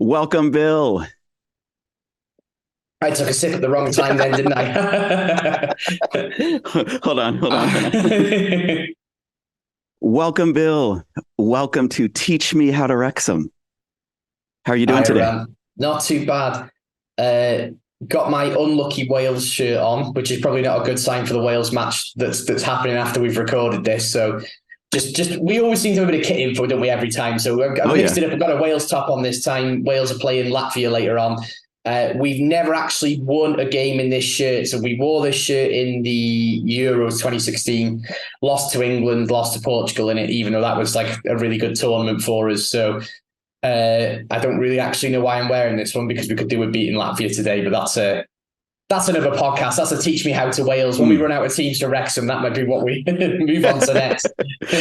Welcome, Bill. I took a sip at the wrong time then, didn't I? Hold on. Welcome, Bill. Welcome to Teach Me How to Wrexham. How are you doing today? Not too bad. Got my unlucky Wales shirt on, which is probably not a good sign for the Wales match that's happening after we've recorded this. So just we always seem to have a bit of kit info, don't we, every time? So I've mixed it up. I've got a Wales top on this time. Wales are playing Latvia later on. We've never actually won a game in this shirt. So we wore this shirt in the Euros 2016, lost to England, lost to Portugal in it, even though that was like a really good tournament for us. So I don't really actually know why I'm wearing this one, because we could do a beating Latvia today, but that's another podcast. That's a Teach Me How to Wales. When we run out of teams to Wrexham, that might be what we move on to next.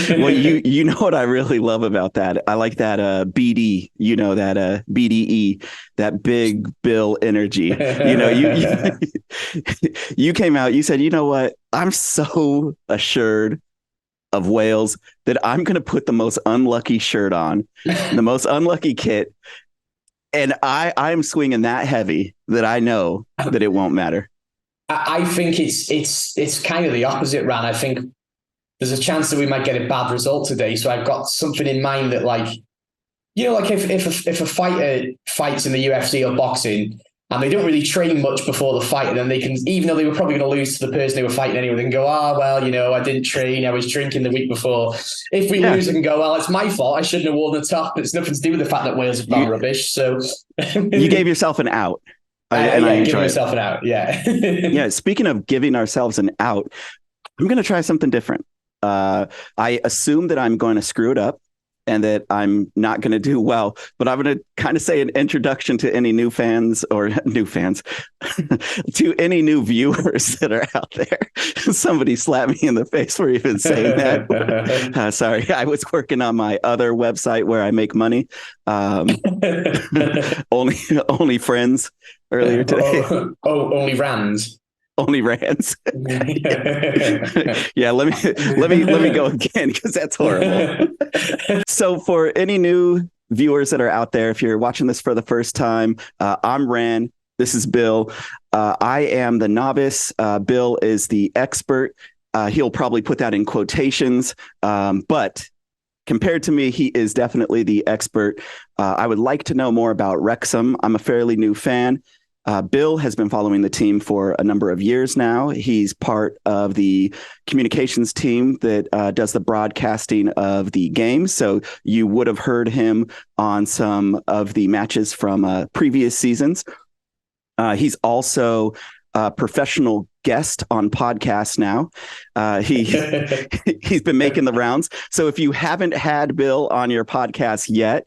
Well, you know what I really love about that? I like that BD, that BDE, that big Bill energy. You came out, you said, you know what? I'm so assured of Wales that I'm going to put the most unlucky shirt on, the most unlucky kit. And I'm swinging that heavy that I know that it won't matter. I think it's kind of the opposite, Ran. I think there's a chance that we might get a bad result today. So I've got something in mind that, like if a fighter fights in the UFC or boxing and they don't really train much before the fight, and then they can, even though they were probably going to lose to the person they were fighting anyway, they can go, I didn't train, I was drinking the week before. If we lose, I can go, well, it's my fault, I shouldn't have worn the top. It's nothing to do with the fact that Wales have gone rubbish. So you gave yourself an out. I give myself an out. Yeah. Yeah. Speaking of giving ourselves an out, I'm going to try something different. I assume that I'm going to screw it up and that I'm not going to do well, but I'm going to kind of say an introduction to any new fans to any new viewers that are out there. Somebody slapped me in the face for even saying that. Sorry, I was working on my other website where I make money. Only friends earlier today. Only Rands. Only Rands. Yeah, let me go again, because that's horrible. So for any new viewers that are out there, if you're watching this for the first time, I'm Ran. This is Bill. I am the novice. Bill is the expert. He'll probably put that in quotations, but compared to me, he is definitely the expert. I would like to know more about Wrexham. I'm a fairly new fan. Bill has been following the team for a number of years now. He's part of the communications team that does the broadcasting of the games. So you would have heard him on some of the matches from previous seasons. He's also a professional guest on podcasts now. He's been making the rounds. So if you haven't had Bill on your podcast yet,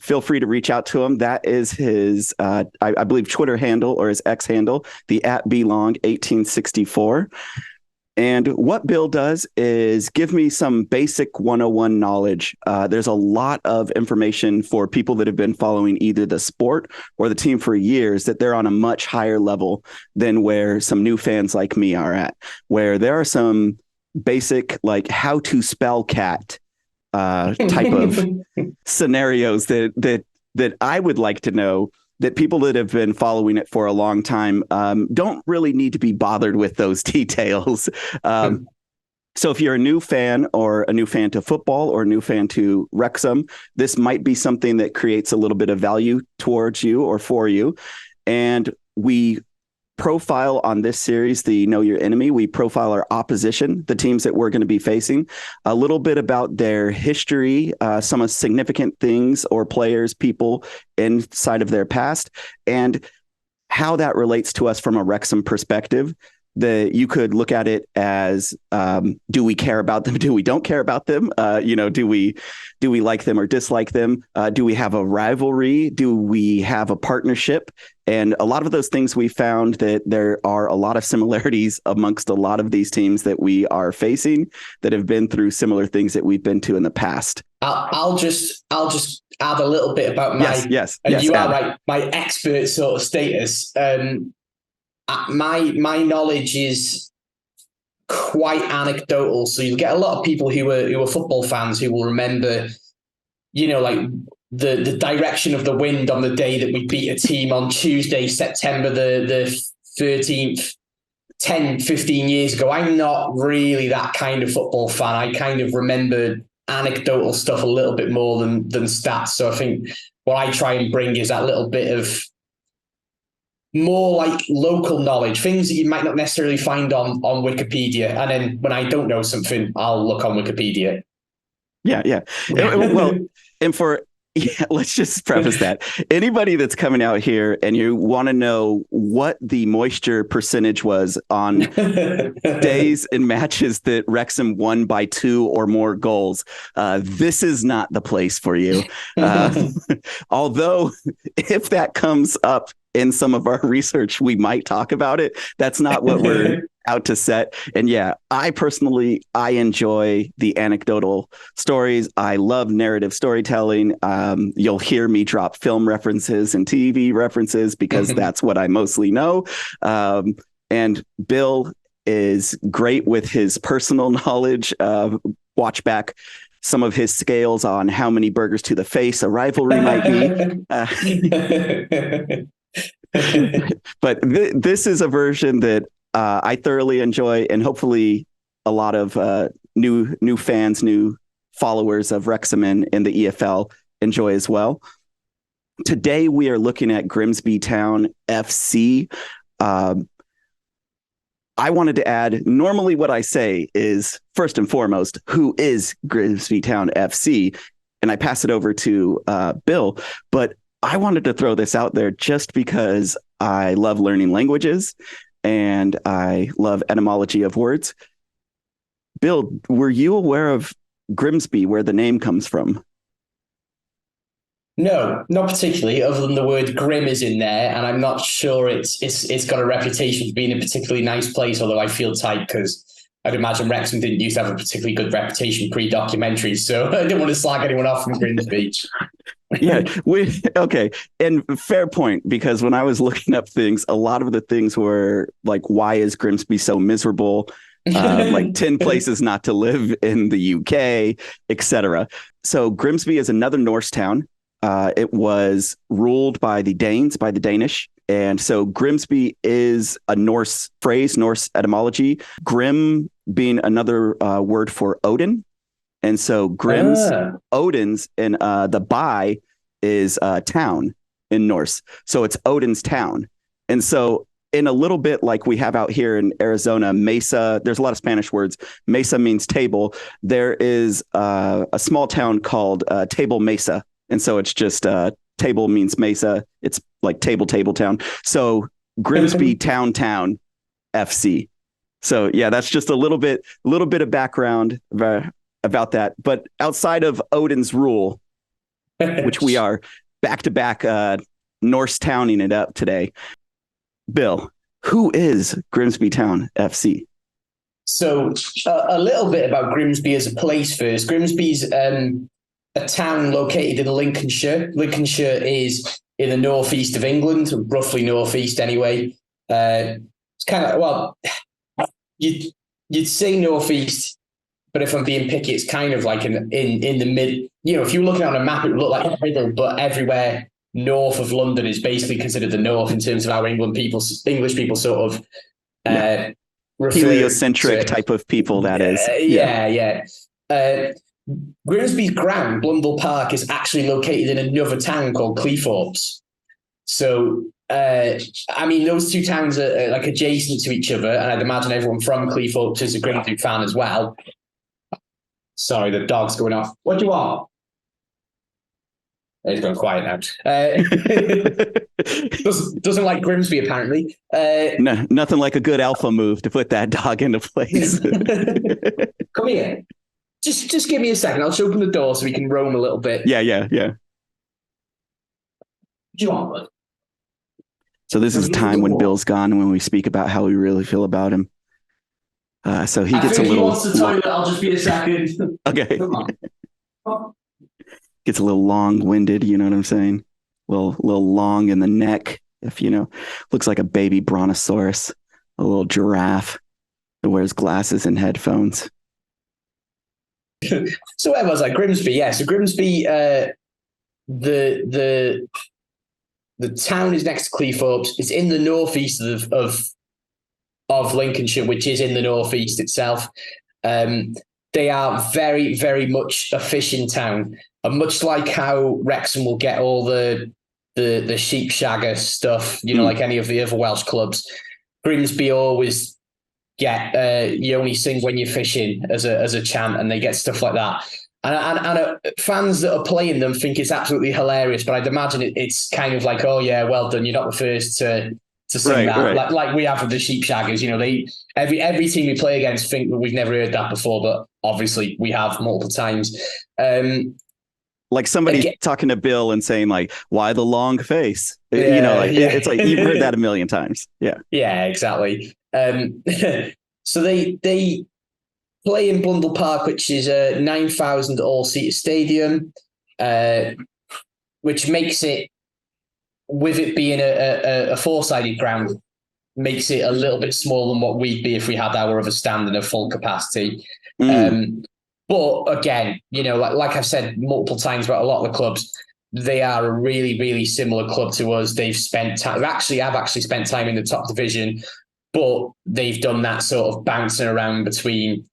feel free to reach out to him. That is his, I believe, Twitter handle, or his X handle, the @belong1864. And what Bill does is give me some basic 101 knowledge. There's a lot of information for people that have been following either the sport or the team for years, that they're on a much higher level than where some new fans like me are at, where there are some basic, like, how to spell cat type of scenarios that I would like to know, that people that have been following it for a long time don't really need to be bothered with those details. So if you're a new fan, or a new fan to football, or a new fan to Wrexham, this might be something that creates a little bit of value towards you or for you. And we profile on this series, the Know Your Enemy. We profile our opposition, the teams that we're going to be facing, a little bit about their history, some significant things or players, people inside of their past, and how that relates to us from a Wrexham perspective. You could look at it as, do we care about them? Do we don't care about them? Do we like them or dislike them? Do we have a rivalry? Do we have a partnership? And a lot of those things, we found that there are a lot of similarities amongst a lot of these teams that we are facing, that have been through similar things that we've been to in the past. I'll just add a little bit about my yes. You are right, my expert sort of status. My knowledge is quite anecdotal, so you'll get a lot of people who are football fans who will remember, like the direction of the wind on the day that we beat a team on Tuesday, September the 13th, 10, 15 years ago. I'm not really that kind of football fan. I kind of remember anecdotal stuff a little bit more than stats. So I think what I try and bring is that little bit of more like local knowledge, things that you might not necessarily find on Wikipedia. And then when I don't know something, I'll look on Wikipedia. Yeah. Well, and let's just preface that. Anybody that's coming out here and you want to know what the moisture percentage was on days and matches that Wrexham won by 2 or more goals, this is not the place for you. Although, if that comes up in some of our research, we might talk about it. That's not what we're out to set. And yeah, I enjoy the anecdotal stories. I love narrative storytelling. You'll hear me drop film references and TV references because that's what I mostly know. And Bill is great with his personal knowledge. Watch back some of his scales on how many burgers to the face a rivalry might be. But this is a version that I thoroughly enjoy, and hopefully a lot of new fans, new followers of Wrexham in the EFL enjoy as well. Today we are looking at Grimsby Town FC. I wanted to add, normally what I say is, first and foremost, who is Grimsby Town FC? And I pass it over to Bill, but I wanted to throw this out there just because I love learning languages and I love etymology of words. Bill, were you aware of Grimsby, where the name comes from? No, not particularly, other than the word grim is in there, and I'm not sure it's got a reputation for being a particularly nice place, although I feel tight because I'd imagine Wrexham didn't used to have a particularly good reputation pre-documentary, so I didn't want to slag anyone off from Grimsby. Yeah, okay. And fair point, because when I was looking up things, a lot of the things were like, why is Grimsby so miserable? Like 10 places not to live in the UK, etc. So Grimsby is another Norse town. It was ruled by the Danes, by the Danish. And so Grimsby is a Norse phrase, Norse etymology. Grim being another word for Odin. And so Grim's, Odin's, and the by is town in Norse. So it's Odin's town. And so in a little bit like we have out here in Arizona, Mesa, there's a lot of Spanish words. Mesa means table. There is a small town called Table Mesa. And so it's just table means Mesa. It's like table town. So Grimsby Town FC. So yeah, that's just a little bit of background about that. But outside of Odin's rule, which we are back to back Norse towning it up today. Bill, who is Grimsby Town FC? So a little bit about Grimsby as a place first. Grimsby's a town located in Lincolnshire. Lincolnshire is in the northeast of England, roughly northeast anyway. It's kind of, well, you'd say northeast, but if I'm being picky, it's kind of like in the mid. You know, if you're looking on a map, it would look like the middle, but everywhere north of London is basically considered the north in terms of how English people sort of heliocentric type of people. That is, yeah. Grimsby's ground, Blundell Park, is actually located in another town called Cleethorpes. So, I mean, those two towns are like adjacent to each other, and I'd imagine everyone from Cleethorpes is a Grimsby fan as well. Sorry, the dog's going off. What do you want? He's gone quiet now. Doesn't like Grimsby, apparently. No, nothing like a good alpha move to put that dog into place. Come here. Just give me a second. I'll just open the door so we can roam a little bit. Yeah. What do you want, bud? So this is a time when Bill's gone, when we speak about how we really feel about him. So he gets a little. He wants the toilet. I'll just be a second. Okay. Come on. Gets a little long-winded. You know what I'm saying? A little long in the neck. If you know, looks like a baby brontosaurus, a little giraffe that wears glasses and headphones. So where was I? Grimsby, yeah. So Grimsby the town is next to Cleethorpes. It's in the northeast of Lincolnshire, which is in the northeast itself. They are very, very much a fishing town, and much like how Wrexham will get all the sheep shagger stuff, like any of the other Welsh clubs, Grimsby always get you only sing when you're fishing as a chant, and they get stuff like that. And fans that are playing them think it's absolutely hilarious, but I'd imagine it's kind of like, oh yeah, well done, you're not the first to sing that. Right. Like we have with the sheep shaggers. They every team we play against think that we've never heard that before, but obviously we have multiple times. Like somebody talking to Bill and saying like, why the long face? It's like you've heard that a million times. Yeah, exactly. So they play in Blundell Park, which is a 9,000 all-seater stadium, which makes it, with it being a four-sided ground, makes it a little bit smaller than what we'd be if we had our other stand in a full capacity. But again, like I've said multiple times about a lot of the clubs, they are a really, really similar club to us. They've spent time, I've actually spent time in the top division, but they've done that sort of bouncing around between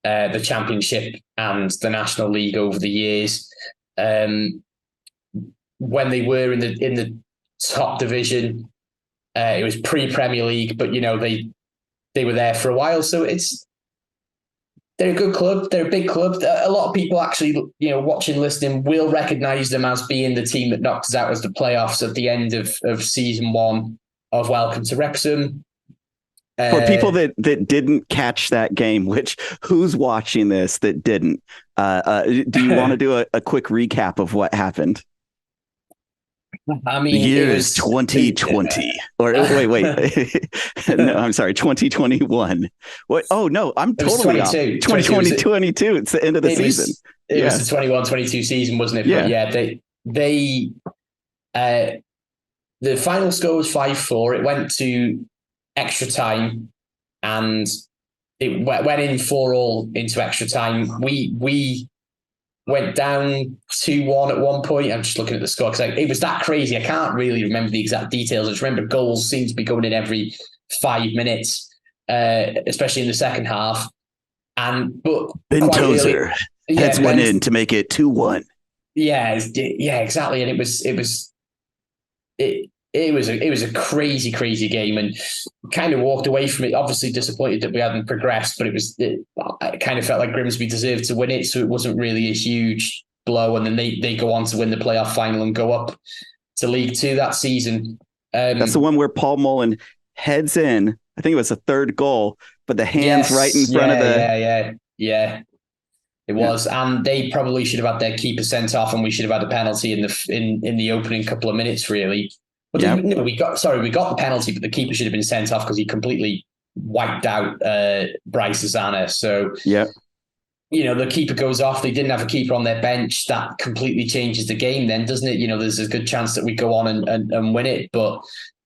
the Championship and the National League over the years. When they were in the top division, it was pre-Premier League, but they were there for a while. So they're a good club. They're a big club. A lot of people actually, watching, listening, will recognise them as being the team that knocked us out as the playoffs at the end of season 1 of Welcome to Wrexham. For people that didn't catch that game, which who's watching this that didn't? Do you want to do a quick recap of what happened? I mean, the year is 2020, or wait. No, I'm sorry, 2021. What? Oh no, I'm totally off. 2022. It's the end of the season. It was the 21-22 season, wasn't it? Yeah. But they the final score was 5-4. It went to extra time, and it went in 4-4 into extra time. We went down 2-1 at one point. I'm just looking at the score because it was that crazy. I can't really remember the exact details. I just remember goals seemed to be going in every 5 minutes, especially in the second half. But Ben Tozer heads went in to make it 2-1. Yeah, exactly. And it was a crazy, crazy game, and kind of walked away from it. Obviously disappointed that we hadn't progressed, but it kind of felt like Grimsby deserved to win it, so it wasn't really a huge blow. And then they go on to win the playoff final and go up to League Two that season. That's the one where Paul Mullen heads in. I think it was a third goal, but the hands right in front of the. Yeah. It was, and they probably should have had their keeper sent off, and we should have had a penalty in the opening couple of minutes, really. But we got the penalty, but the keeper should have been sent off because he completely wiped out Bryce Zana. So the keeper goes off. They didn't have a keeper on their bench. That completely changes the game, then, doesn't it? There's a good chance that we go on and win it, but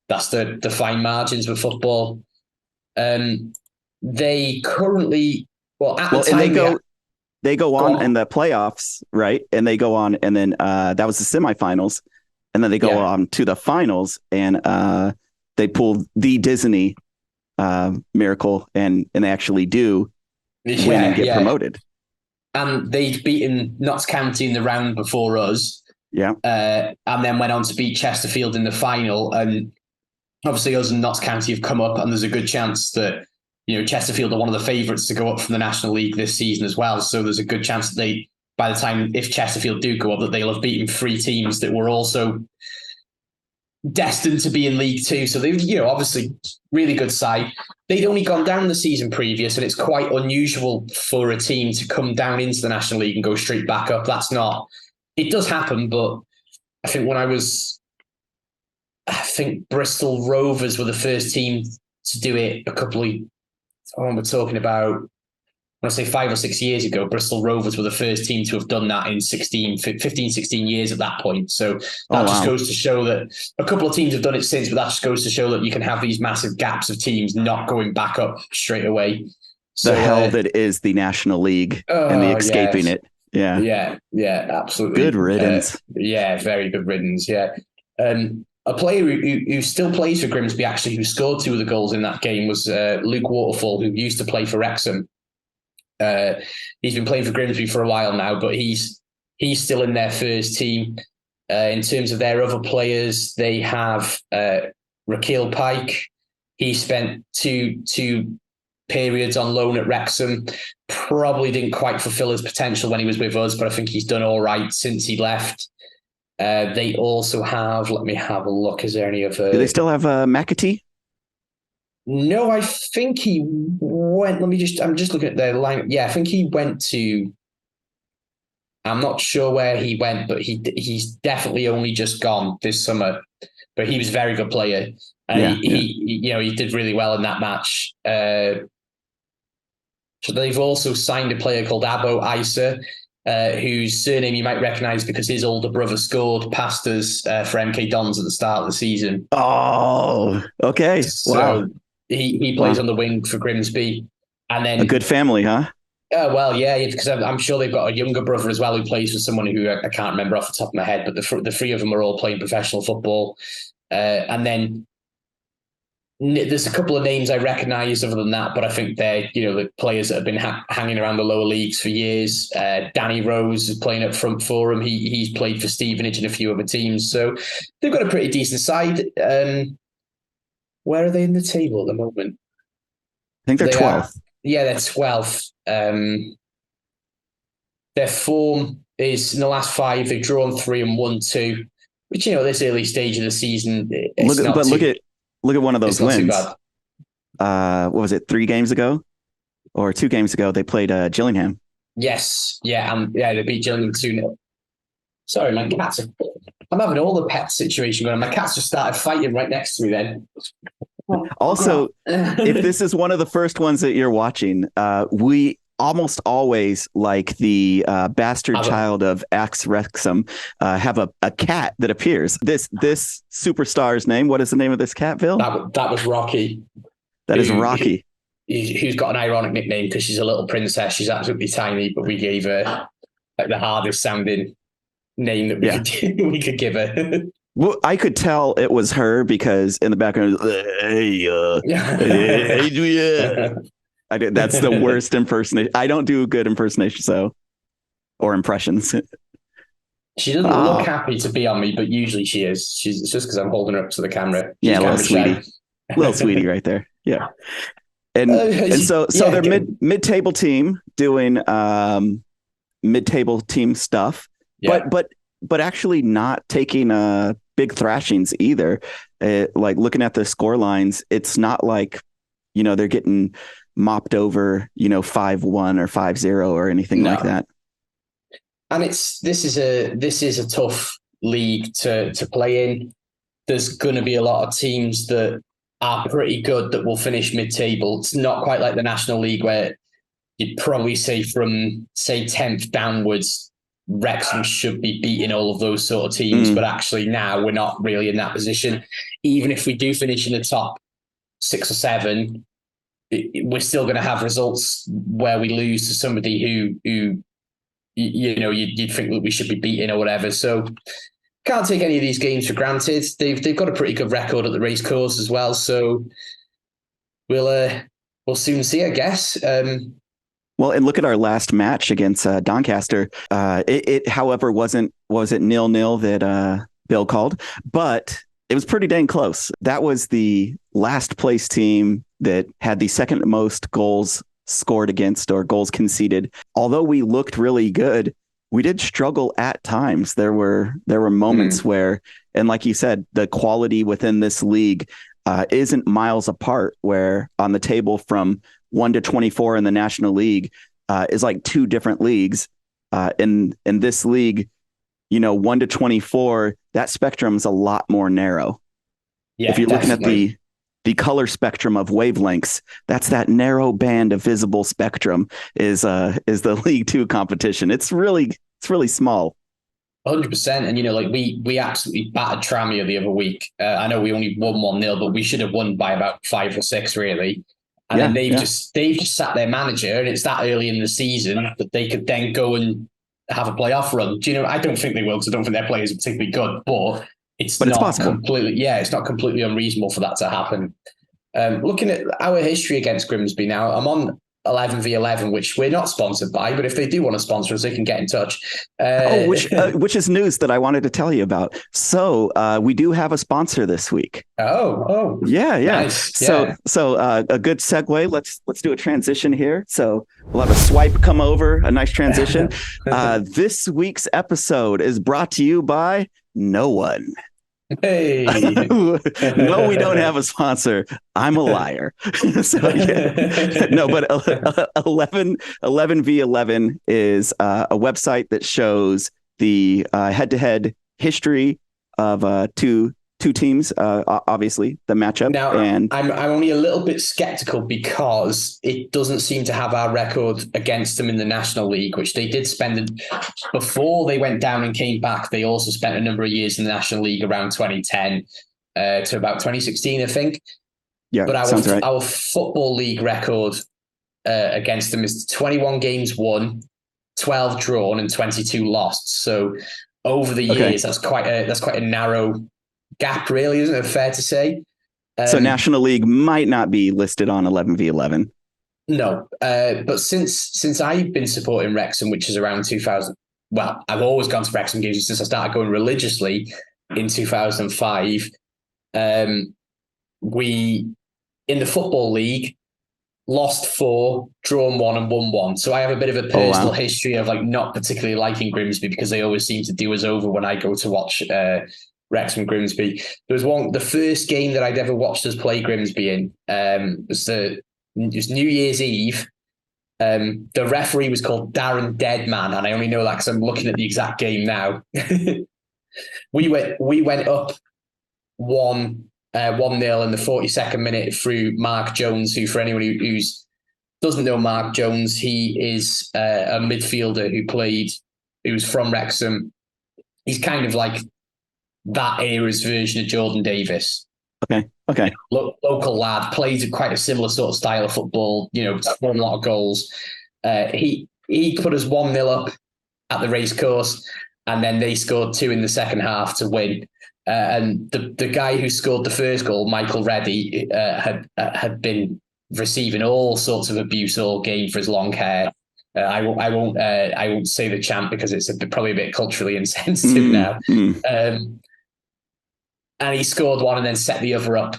that's the fine margins with football. They currently the time they go on in the playoffs, right? And they go on, and then that was the semifinals. And then they go on to the finals, and they pull the Disney miracle, and they actually do win and get promoted. And they'd beaten Notts County in the round before us. Yeah. And then went on to beat Chesterfield in the final. And obviously us and Notts County have come up, and there's a good chance that Chesterfield are one of the favourites to go up from the National League this season as well. So there's a good chance that by the time, if Chesterfield do go up, that they'll have beaten 3 teams that were also destined to be in League Two. So they, obviously really good side. They'd only gone down the season previous, and it's quite unusual for a team to come down into the National League and go straight back up. It does happen, but I think Bristol Rovers were the first team to do it we're talking about, I want to say 5 or 6 years ago. Bristol Rovers were the first team to have done that in 15, 16 years at that point. So that just goes to show that a couple of teams have done it since, but that just goes to show that you can have these massive gaps of teams not going back up straight away. So, the hell that is the National League and the escaping it. Yeah. Yeah, absolutely. Good riddance. Yeah, very good riddance. Yeah. A player who still plays for Grimsby, actually, who scored 2 of the goals in that game was Luke Waterfall, who used to play for Wrexham. He's been playing for Grimsby for a while now, but he's still in their first team. In terms of their other players, they have Raquel Pike. He spent two periods on loan at Wrexham. Probably didn't quite fulfill his potential when he was with us, but I think he's done all right since he left. They also have, let me have a look. Is there any other? Do they still have McAtee? No, I think he went. I'm just looking at their line. Yeah, I think he went to. I'm not sure where he went, but he's definitely only just gone this summer. But he was a very good player. He did really well in that match. So they've also signed a player called Abo Isa, whose surname you might recognise because his older brother scored past us for MK Dons at the start of the season. Oh, okay. So wow. He plays on the wing for Grimsby. And then a good family, huh? Well, yeah, because I'm sure they've got a younger brother as well who plays for someone who I can't remember off the top of my head, but the 3 of them are all playing professional football. And then there's a couple of names I recognise other than that, but I think they're, the players that have been hanging around the lower leagues for years. Danny Rose is playing up front for him. He's played for Stevenage and a few other teams. So they've got a pretty decent side. Where are they in the table at the moment? I think they're 12th. Yeah, they're 12th. Their form is in the last 5, they've drawn 3 and won 2, which, this early stage of the season, look at one of those wins. What was it? 3 games ago or 2 games ago? They played Gillingham. Yes. Yeah. They beat Gillingham 2-0. Sorry, my cats. I'm having all the pet situation going on. My cats just started fighting right next to me then. Also, if this is one of the first ones that you're watching, we almost always, like the bastard child of askWxm, have a cat that appears. This superstar's name, what is the name of this cat, Bill? That was Rocky. That is Rocky. Who's got an ironic nickname because she's a little princess. She's absolutely tiny, but we gave her like the hardest sounding name that we could give her. Well, I could tell it was her because in the background, hey, Adrian. That's the worst impersonation. I don't do good impersonations, or impressions. She doesn't look happy to be on me, but usually she is. It's just because I'm holding her up to the camera. She's little sweetie, little sweetie right there. Yeah, and so they're mid-table team doing mid-table team stuff, but actually not taking big thrashings either. Like looking at the score lines, it's not like they're getting mopped over 5-1 or 5-0 or anything like that. And this is a tough league to play in. There's going to be a lot of teams that are pretty good that will finish mid-table. It's not quite like the National League where you'd probably say from 10th downwards Wrexham should be beating all of those sort of teams, but actually now we're not really in that position. Even if we do finish in the top 6 or 7, we're still going to have results where we lose to somebody who you'd think that we should be beating or whatever. So can't take any of these games for granted. They've got a pretty good record at the race course as well. So we'll soon see, I guess. Well, and look at our last match against Doncaster. It, however, wasn't 0-0 that Bill called, but it was pretty dang close. That was the last place team that had the second most goals scored against or goals conceded. Although we looked really good, we did struggle at times. There were moments where, and like you said, the quality within this league isn't miles apart, where on the table from 1 to 24 in the National League is like 2 different leagues. In this league, 1 to 24, that spectrum is a lot more narrow. Yeah, if you're looking at the color spectrum of wavelengths, that's that narrow band of visible spectrum is the League 2 competition. It's really small. 100%. And, we absolutely battered Tranmere the other week. I know we only won 1-0, but we should have won by about 5 or 6, really. And then they've just sat their manager, and it's that early in the season that they could then go and have a playoff run. Do you know? I don't think they will, because I don't think their players are particularly good, but it's possible. It's not completely unreasonable for that to happen. Looking at our history against Grimsby now, I'm on 11v11, which we're not sponsored by, but if they do want to sponsor us, they can get in touch. Which is news that I wanted to tell you about. So we do have a sponsor this week. Yeah. Nice. So a good segue. Let's do a transition here. So we'll have a swipe come over, a nice transition. This week's episode is brought to you by no one. Hey. No, we don't have a sponsor. I'm a liar. So yeah. No, but 11v11 is a website that shows the head-to-head history of two teams, obviously the matchup. Now, and I'm only a little bit skeptical because it doesn't seem to have our record against them in the National League, which they did spend before they went down and came back. They also spent a number of years in the National League around 2010 to about 2016, I think. Yeah, but sounds right. Our Football League record against them is 21 games won, 12 drawn, and 22 lost. So over the years, that's quite a narrow gap, really, isn't it? Fair to say. So National League might not be listed on 11v11. No, but since I've been supporting Wrexham, which is around 2000. Well, I've always gone to Wrexham games since I started going religiously in 2005. We in the Football League lost 4, drawn 1, and won 1. So I have a bit of a personal history of not particularly liking Grimsby, because they always seem to do us over when I go to watch Wrexham Grimsby. There was the first game that I'd ever watched us play Grimsby in. Was New Year's Eve. The referee was called Darren Deadman, and I only know that because I'm looking at the exact game now. We went up 1-0 in the 42nd minute through Mark Jones, who, for anyone who doesn't know Mark Jones, he is a midfielder who was from Wrexham. He's kind of like that era's version of Jordan Davis. Okay. Local lad, plays quite a similar sort of style of football, scored a lot of goals. He put us 1-0 up at the racecourse, and then they scored 2 in the second half to win. And the guy who scored the first goal, Michael Reddy, had been receiving all sorts of abuse all game for his long hair. I won't say the chant because it's probably a bit culturally insensitive now. And he scored 1 and then set the other up.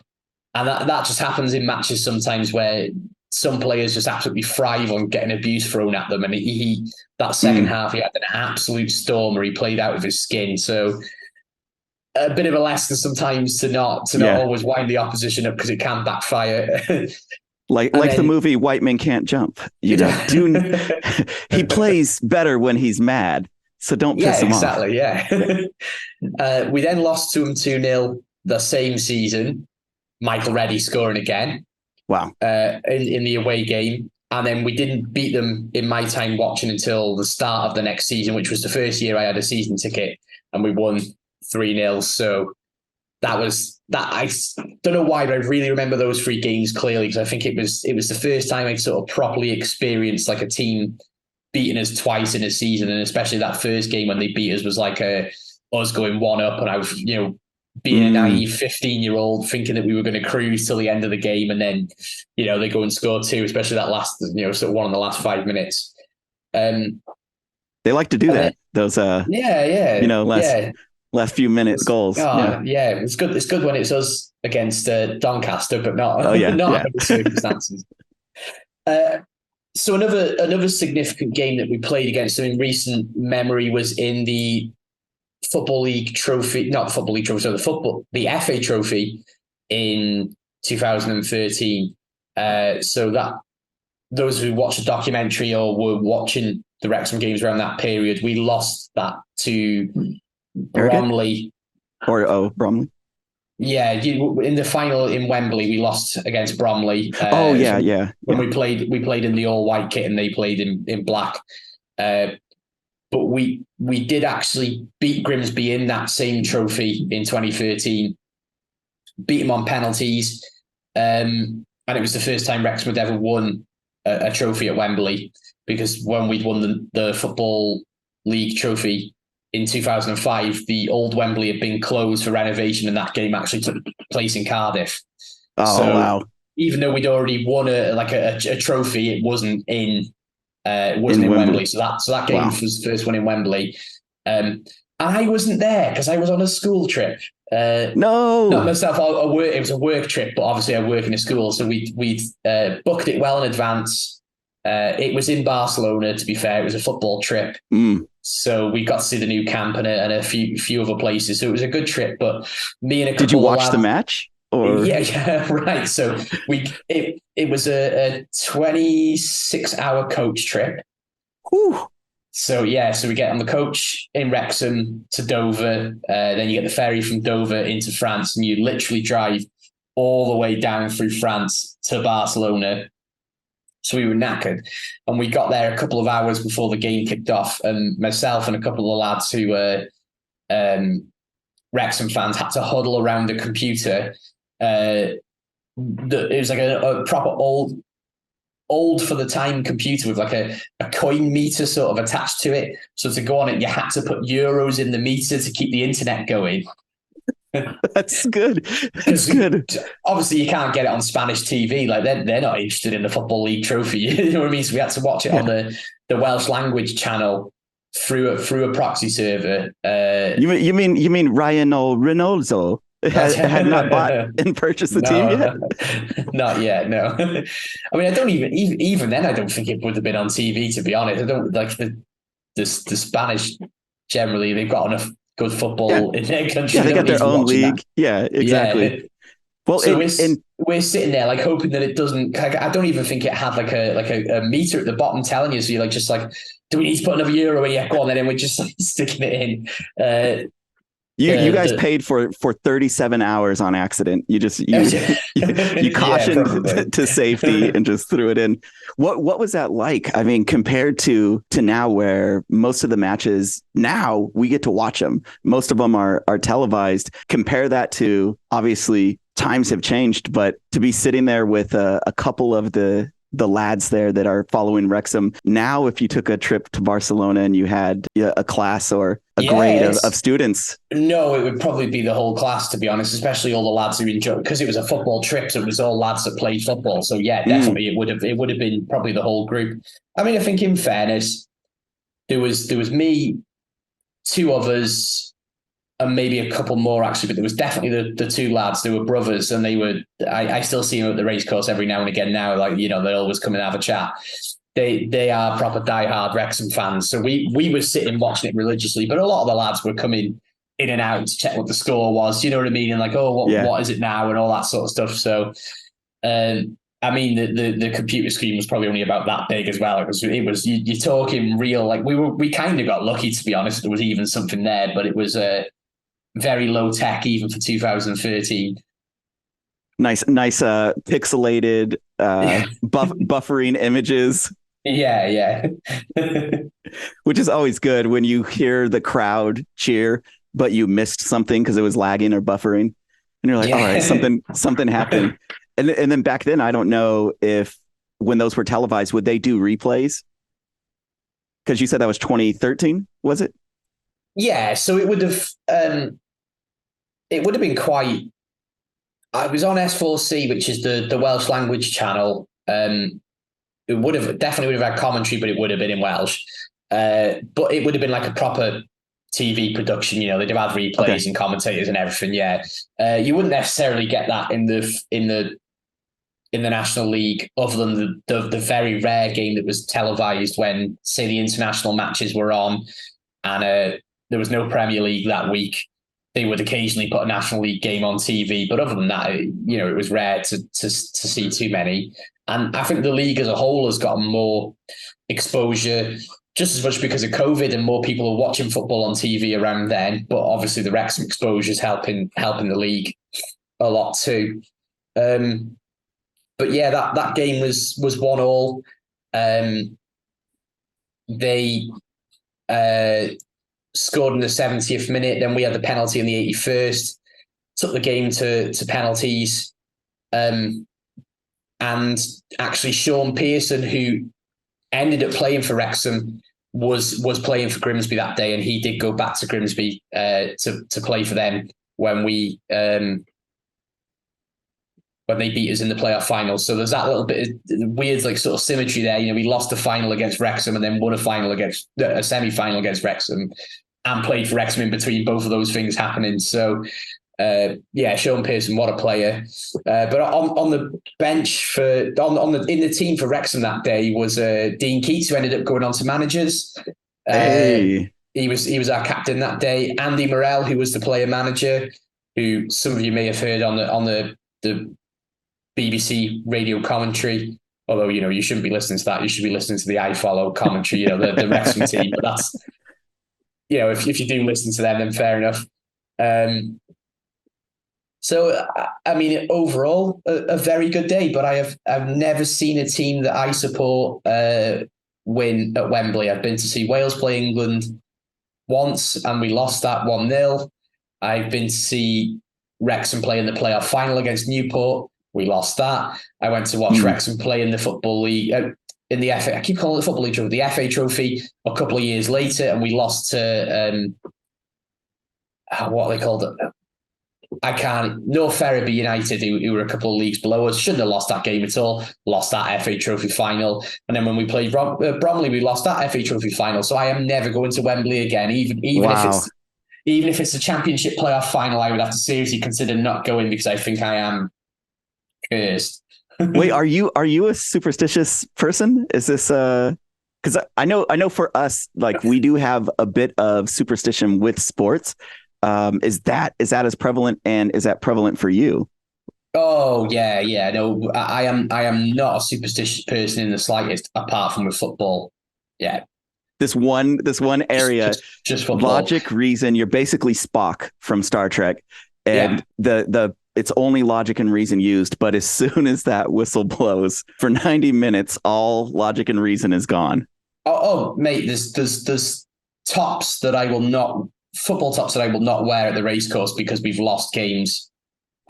And that just happens in matches sometimes, where some players just absolutely thrive on getting abuse thrown at them. And that second half, he had an absolute storm where he played out of his skin. So a bit of a lesson sometimes to not always wind the opposition up, because it can backfire. Like the movie White Men Can't Jump. He plays better when he's mad. So don't piss him off. Yeah. We then lost to him 2-0 the same season. Michael Reddy scoring again. Wow. In the away game. And then we didn't beat them in my time watching until the start of the next season, which was the first year I had a season ticket, and we won 3-0. So that was that. I don't know why, but I really remember those 3 games clearly, because I think it was the first time I sort of properly experienced a team beating us twice in a season, and especially that first game when they beat us was us going 1 up, and I was being a naive 15-year-old thinking that we were going to cruise till the end of the game, and then they go and score 2, especially that last sort of one in the last 5 minutes. They like to do that. Those last few minute goals. It's good. It's good when it's us against Doncaster, but not not under the circumstances. So another significant game that we played against them in recent memory was in the Football League Trophy, not the Football League Trophy, so the FA Trophy in 2013. So that those who watched the documentary or were watching the Wrexham games around that period, we lost that to Bromley. Bromley. Yeah, in the final in Wembley, we lost against Bromley. When we played in the all-white kit and they played in black. But we did actually beat Grimsby in that same trophy in 2013. Beat them on penalties, and it was the first time Wrexham had ever won a trophy at Wembley, because when we'd won the football League trophy in 2005, the old Wembley had been closed for renovation, and that game actually took place in Cardiff. Oh, wow. Even though we'd already won a trophy, it wasn't in Wembley. Wembley. So that game was the first one in Wembley. And I wasn't there because I was on a school trip. No, not myself. It was a work trip, but obviously I work in a school, so we booked it well in advance. It was in Barcelona. To be fair, it was a football trip, so we got to see the new camp and a few other places. So it was a good trip. But me and a couple. Did you watch the match? Or? Yeah, right. So it was a 26-hour coach trip. Whew. So we get on the coach in Wrexham to Dover, then you get the ferry from Dover into France, and you literally drive all the way down through France to Barcelona. So we were knackered, and we got there a couple of hours before the game kicked off, and myself and a couple of lads who were Wrexham fans had to huddle around a computer. It was like a proper old for the time computer with like a coin meter sort of attached to it. So to go on it, you had to put euros in the meter to keep the internet going. That's good. That's good. Obviously, you can't get it on Spanish TV. Like they're not interested in the Football League trophy. You know what I mean? So we had to watch it on the Welsh language channel through a proxy server. You mean Ryan Ronaldo had not bought and purchased the team yet? Not yet. No. I mean, I don't even then. I don't think it would have been on TV. To be honest, I don't like the Spanish. Generally, they've got enough good football in their country. Yeah, they got their own league. That. Yeah, exactly. Yeah. Well, so we're sitting there like hoping that it doesn't. Like, I don't even think it had like a meter at the bottom telling you. So you're like just like, do we need to put another euro in? Yeah, go on then. And we're just like sticking it in. You guys paid for 37 hours on accident. You cautioned to safety and just threw it in. What was that like? I mean, compared to now, where most of the matches now we get to watch them. Most of them are televised. Compare that to, obviously times have changed, but to be sitting there with a couple of the lads there that are following Wrexham. Now, if you took a trip to Barcelona and you had a class or a grade of students. No, it would probably be the whole class, to be honest, especially all the lads who enjoy, because it was a football trip. So it was all lads that played football. So yeah, definitely it would have been probably the whole group. I mean, I think in fairness, there was me, two others, and maybe a couple more actually, but there was definitely the two lads. They were brothers, and they were. I still see them at the racecourse every now and again. Now, like they always come and have a chat. They are proper diehard Wrexham fans. So we were sitting watching it religiously, but a lot of the lads were coming in and out to check what the score was. You know what I mean? And like, what is it now, and all that sort of stuff. So, I mean, the computer screen was probably only about that big as well. It was you're talking real. Like we kind of got lucky, to be honest. There was even something there, but it was very low tech even for 2013. Nice pixelated buffering images. Yeah. Which is always good when you hear the crowd cheer, but you missed something because it was lagging or buffering, and you're like, all right, something happened. And then back then, I don't know if when those were televised, would they do replays? Because you said that was 2013, was it? Yeah, so it would have been quite. I was on S4C, which is the Welsh language channel. It would have had commentary, but it would have been in Welsh. But it would have been like a proper TV production. They'd have had replays and commentators and everything. Yeah, you wouldn't necessarily get that in the National League, other than the very rare game that was televised when, say, the international matches were on, and there was no Premier League that week. They would occasionally put a National League game on TV, but other than that, it was rare to see too many. And I think the league as a whole has gotten more exposure, just as much because of COVID, and more people are watching football on TV around then. But obviously, the Wrexham exposure is helping the league a lot too. But yeah, that game was 1-1. They scored in the 70th minute. Then we had the penalty in the 81st. Took the game to penalties. And actually, Sean Pearson, who ended up playing for Wrexham was playing for Grimsby that day, and he did go back to Grimsby to play for them when they beat us in the playoff final. So there's that little bit of weird, like, sort of symmetry there. We lost the final against Wrexham and then won a semi-final against Wrexham, and played for Wrexham in between both of those things happening. So Sean Pearson, what a player. But on the bench in the team for Wrexham that day was Dean Keats, who ended up going on to managers. Hey. He was our captain that day. Andy Morrell, who was the player manager, who some of you may have heard on the BBC radio commentary. Although, you shouldn't be listening to that. You should be listening to the I Follow commentary, the Wrexham team. But that's, if you do listen to them, then fair enough. So, I mean, overall, a very good day. But I've never seen a team that I support win at Wembley. I've been to see Wales play England once, and we lost that 1-0. I've been to see Wrexham play in the playoff final against Newport. We lost that. I went to watch Wrexham play in the Football League, in the FA. I keep calling it the Football League Trophy, the FA Trophy, a couple of years later, and we lost to what are they called? North Ferriby United, who were a couple of leagues below us. Shouldn't have lost that game at all. Lost that FA Trophy final. And then when we played Bromley, we lost that FA Trophy final. So I am never going to Wembley again. Even if it's a Championship playoff final, I would have to seriously consider not going, because I think I am cursed. Wait, are you a superstitious person? Is this because I know for us, like, we do have a bit of superstition with sports. Is that as prevalent, and is that prevalent for you? Oh yeah. No, I am not a superstitious person in the slightest, apart from with football. Yeah. This one area, just logic, reason. You're basically Spock from Star Trek, and it's only logic and reason used. But as soon as that whistle blows for 90 minutes, all logic and reason is gone. Oh, mate, there's tops that I will not. Football tops that I will not wear at the racecourse because we've lost games.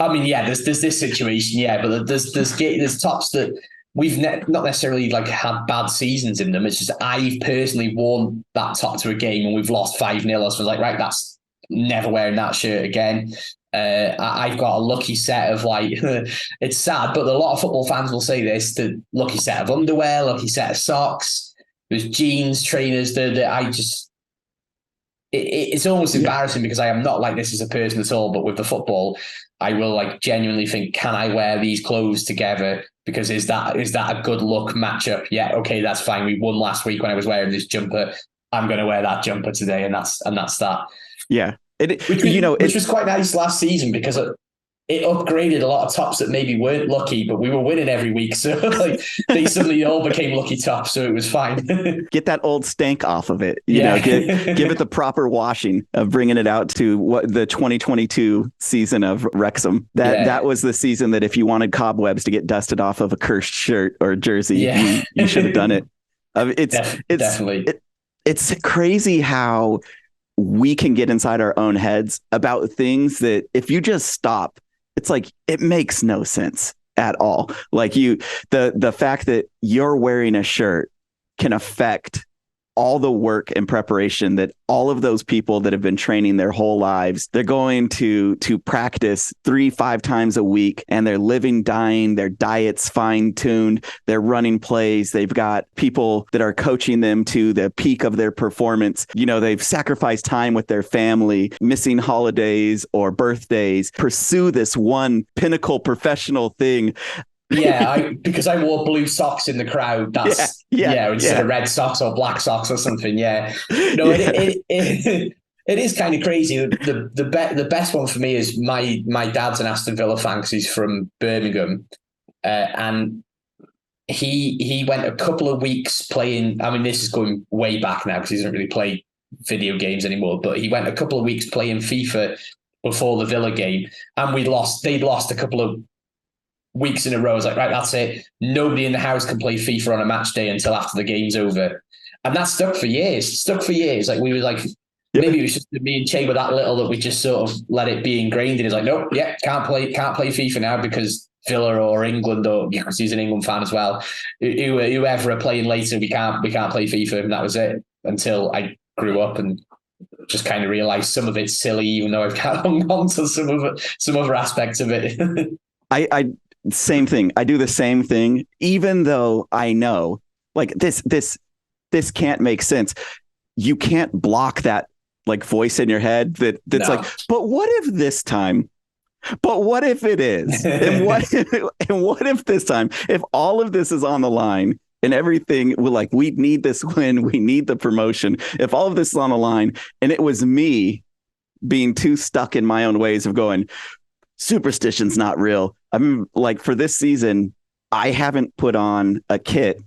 I mean, there's this situation, but there's tops that we've not necessarily like had bad seasons in them. It's just I've personally worn that top to a game and we've lost 5-0. So I was like, right, that's never wearing that shirt again. I've got a lucky set of, like, it's sad, but a lot of football fans will say this: the lucky set of underwear, lucky set of socks, there's jeans, trainers that I just. It's almost embarrassing because I am not like this as a person at all, but with the football, I will, like, genuinely think, can I wear these clothes together? Because is that a good look matchup? Yeah, okay, that's fine. We won last week when I was wearing this jumper. I'm going to wear that jumper today, and that's that. Yeah, which was quite nice last season because it upgraded a lot of tops that maybe weren't lucky, but we were winning every week. So like they suddenly all became lucky tops. So it was fine. Get that old stank off of it. Give it the proper washing of bringing it out to what the 2022 season of Wrexham. That was the season that if you wanted cobwebs to get dusted off of a cursed shirt or jersey, you should have done it. It's crazy how we can get inside our own heads about things that if you just stop, it's like, it makes no sense at all. Like the fact that you're wearing a shirt can affect all the work and preparation that all of those people that have been training their whole lives, they're going to practice 3-5 times a week, and they're living, dying, their diet's fine-tuned, they're running plays, they've got people that are coaching them to the peak of their performance. They've sacrificed time with their family, missing holidays or birthdays, pursue this one pinnacle professional thing. Because I wore blue socks in the crowd. That's instead of red socks or black socks or something. Yeah, no, it is kind of crazy. The best one for me is my dad's an Aston Villa fan because he's from Birmingham, and he went a couple of weeks playing. I mean, this is going way back now because he doesn't really play video games anymore. But he went a couple of weeks playing FIFA before the Villa game, and they'd lost a couple of weeks in a row. I was like, right, that's it. Nobody in the house can play FIFA on a match day until after the game's over. And that stuck for years. Like, we were like, maybe it was just me and Che were that little that we just sort of let it be ingrained in. It's like, nope, can't play FIFA now because Villa or England, or because he's an England fan as well, whoever are playing later, we can't play FIFA, and that was it. until I grew up and just kind of realized some of it's silly, even though I've hung on to some other aspects of it. I same thing. I do the same thing, even though I know like this can't make sense. You can't block that like voice in your head that's like, but what if this time? But what if it is? And what if this time, if all of this is on the line and everything, we're like, we need this win, we need the promotion. If all of this is on the line and it was me being too stuck in my own ways of going, superstition's not real. I mean, like for this season, I haven't put on a kit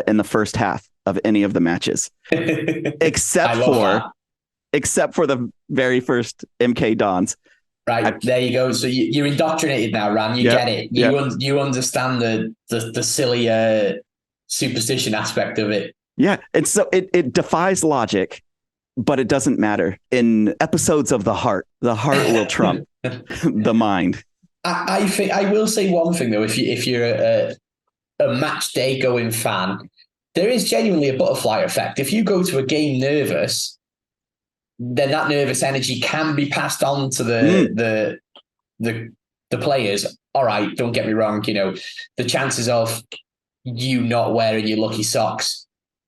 in the first half of any of the matches, except for the very first MK Dons. Right, there you go. So you're indoctrinated now, Ran. You get it. You understand the silly superstition aspect of it. Yeah, and so it defies logic, but it doesn't matter. In episodes of the heart will trump the mind. I think I will say one thing though. If you're a match day going fan, there is genuinely a butterfly effect. If you go to a game nervous, then that nervous energy can be passed on to the players. All right, don't get me wrong. You know, the chances of you not wearing your lucky socks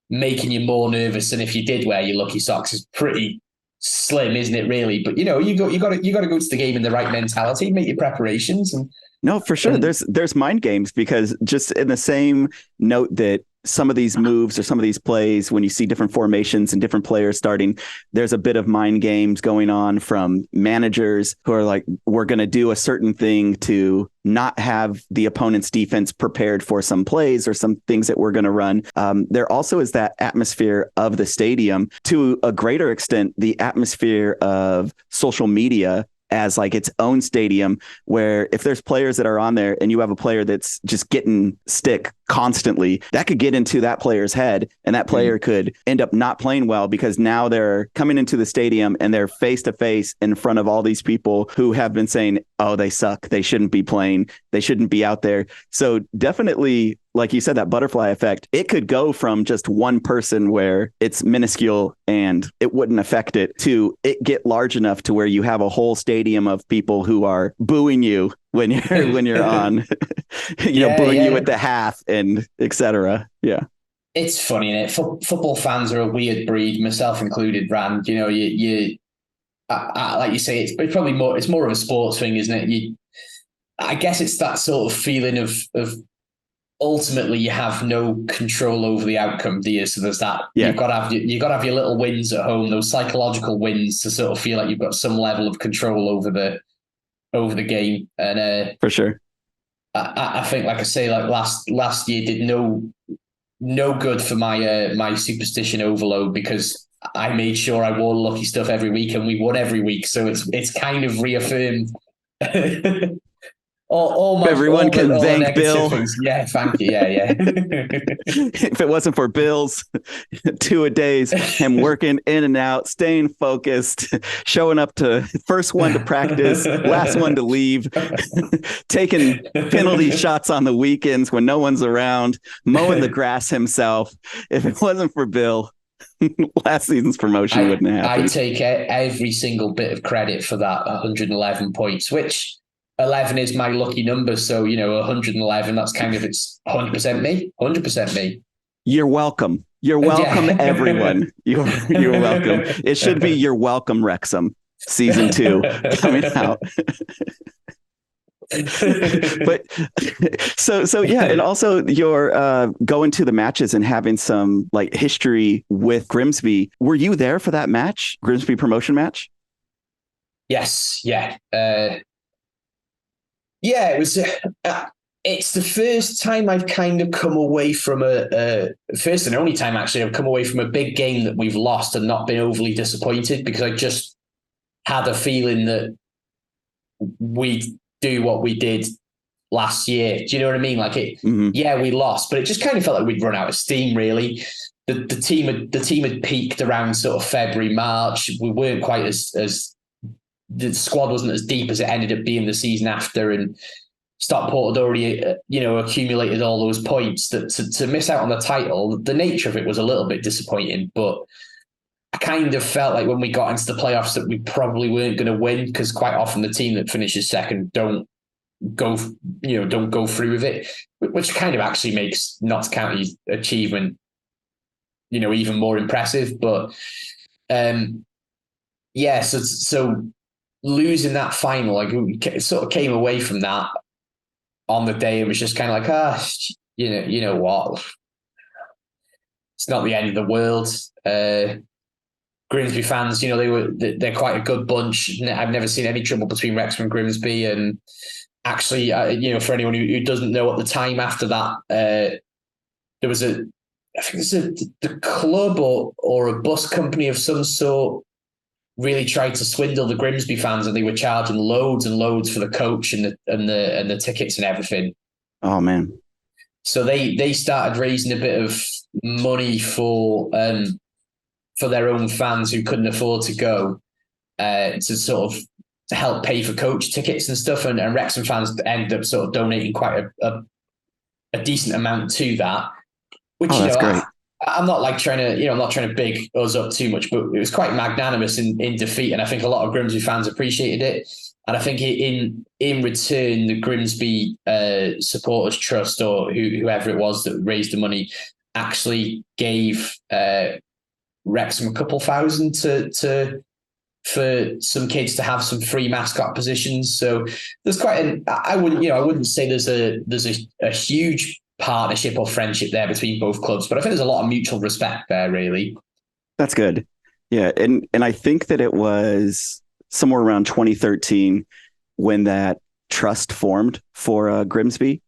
making you more nervous than if you did wear your lucky socks is pretty slim, isn't it? Really, but you know, you got to go to the game in the right mentality, make your preparations, and no, for sure. There's mind games because just in the same note that some of these moves or some of these plays, when you see different formations and different players starting, there's a bit of mind games going on from managers who are like, we're going to do a certain thing to not have the opponent's defense prepared for some plays or some things that we're going to run. There also is that atmosphere of the stadium, to a greater extent, the atmosphere of social media as like its own stadium, where if there's players that are on there and you have a player that's just getting stick constantly, that could get into that player's head and that player could end up not playing well because now they're coming into the stadium and they're face to face in front of all these people who have been saying, oh, they suck, they shouldn't be playing, they shouldn't be out there. So definitely, like you said, that butterfly effect, it could go from just one person where it's minuscule and it wouldn't affect it to it get large enough to where you have a whole stadium of people who are booing you when you're on, booing you at the half and etc. Yeah. It's funny, isn't it? Football fans are a weird breed, myself included, Rand. You know, like you say, it's probably more of a sports thing, isn't it? I guess it's that sort of feeling of ultimately you have no control over the outcome, do you? So there's that. Yeah. You've got to have your little wins at home, those psychological wins, to sort of feel like you've got some level of control over the game. And for sure, I think, like I say, like last year did no good for my superstition overload, because I made sure I wore lucky stuff every week and we won every week. So it's kind of reaffirmed. Everyone can thank Bill. Things. Yeah, thank you. Yeah. If it wasn't for Bill's 2-a-days, him working in and out, staying focused, showing up to first one to practice, last one to leave, taking penalty shots on the weekends when no one's around, mowing the grass himself. If it wasn't for Bill, last season's promotion wouldn't happen. I take every single bit of credit for that 111 points, which 11 is my lucky number. So, 111, that's kind of, it's 100% me, 100% me. You're welcome. You're welcome, everyone. You're welcome. It should be You're Welcome, Wrexham, season 2 coming out. But so yeah, and also you're going to the matches and having some like history with Grimsby. Were you there for that match, Grimsby promotion match? Yes, yeah. Yeah, it was. It's the first time I've kind of come away from first and only time actually I've come away from a big game that we've lost and not been overly disappointed, because I just had a feeling that we do what we did last year. Do you know what I mean? Like yeah, we lost, but it just kind of felt like we'd run out of steam. Really, the team had peaked around sort of February, March. We weren't quite as the squad wasn't as deep as it ended up being the season after, and Stockport had already, accumulated all those points. That to miss out on the title, the nature of it was a little bit disappointing. But I kind of felt like when we got into the playoffs that we probably weren't going to win, because quite often the team that finishes second don't go through with it, which kind of actually makes Notts County's achievement, even more impressive. But so losing that final, like, we sort of came away from that on the day and was just kind of like, you know what, it's not the end of the world. Grimsby fans, they're quite a good bunch. I've never seen any trouble between Wrexham and Grimsby. And actually, for anyone who doesn't know, at the time after that, there was I think it's the club or a bus company of some sort really tried to swindle the Grimsby fans, and they were charging loads and loads for the coach and the tickets and everything. Oh man! So they started raising a bit of money for their own fans who couldn't afford to go, to help pay for coach tickets and stuff. And Wrexham fans ended up sort of donating quite a decent amount to that, which, that's great. I'm not like trying to, I'm not trying to big us up too much, but it was quite magnanimous in defeat. And I think a lot of Grimsby fans appreciated it. And I think in return, the Grimsby Supporters Trust, or whoever it was that raised the money, actually gave Wrexham a couple thousand for some kids to have some free mascot positions. So there's quite I wouldn't say there's a huge partnership or friendship there between both clubs, but I think there's a lot of mutual respect there, really. That's good. Yeah. And I think that it was somewhere around 2013 when that trust formed for Grimsby.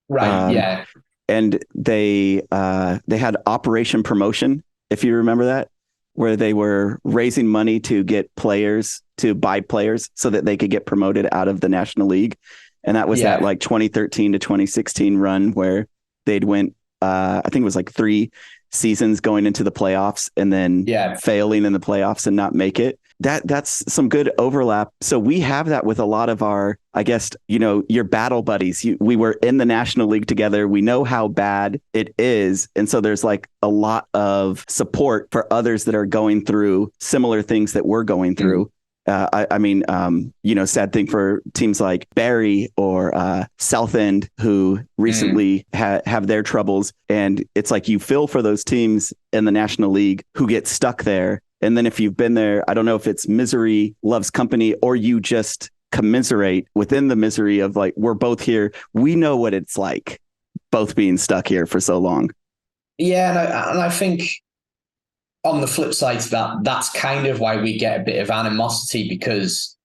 Right. Yeah. And they had Operation Promotion, if you remember that, where they were raising money to get players, to buy players so that they could get promoted out of the National League. And that was that like 2013 to 2016 run where they'd went, I think it was like 3 seasons going into the playoffs and then failing in the playoffs and not make it. That's some good overlap. So we have that with a lot of our, I guess, your battle buddies. We were in the National League together. We know how bad it is. And so there's like a lot of support for others that are going through similar things that we're going through. Sad thing for teams like Barry or Southend, who recently have their troubles. And it's like you feel for those teams in the National League who get stuck there. And then if you've been there, I don't know if it's misery loves company, or you just commiserate within the misery of like, we're both here. We know what it's like, both being stuck here for so long. Yeah. And I think on the flip side to that, that's kind of why we get a bit of animosity, because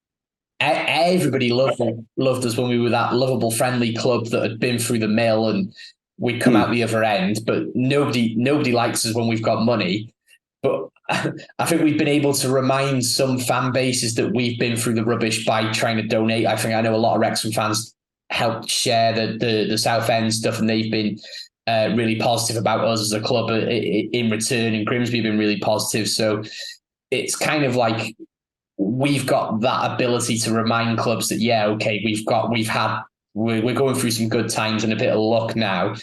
everybody loved us when we were that lovable, friendly club that had been through the mill and we'd come out the other end. But nobody likes us when we've got money. But I think we've been able to remind some fan bases that we've been through the rubbish by trying to donate. I know a lot of Wrexham fans helped share the South End stuff, and they've been really positive about us as a club in return, and Grimsby have been really positive. So it's kind of like we've got that ability to remind clubs that, we're going through some good times and a bit of luck now.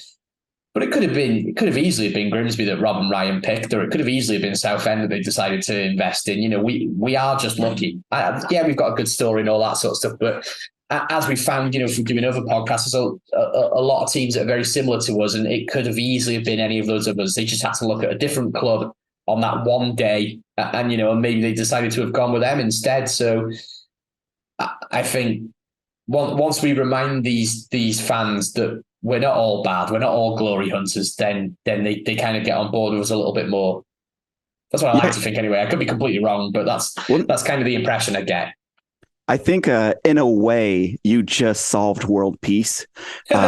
But it could have easily been Grimsby that Rob and Ryan picked, or it could have easily been Southend that they decided to invest in. We are just lucky. We've got a good story and all that sort of stuff. But as we found, from doing other podcasts, there's a lot of teams that are very similar to us, and it could have easily been any of those others. They just had to look at a different club on that one day, and maybe they decided to have gone with them instead. So I think once we remind these fans that we're not all bad, we're not all glory hunters, then they kind of get on board with us a little bit more. That's what I like to think anyway. I could be completely wrong, but that's kind of the impression I get. I think in a way you just solved world peace. You're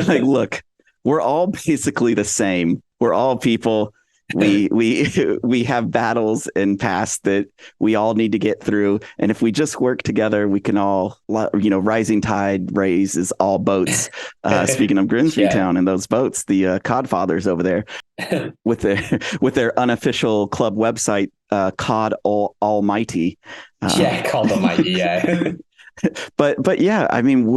like, look, we're all basically the same. We're all people. We have battles in past that we all need to get through, and if we just work together, we can all, rising tide raises all boats. Speaking of Grimsby Town and those boats, the Codfathers over there with their unofficial club website, Cod Almighty. Cod Almighty, yeah. But yeah, I mean,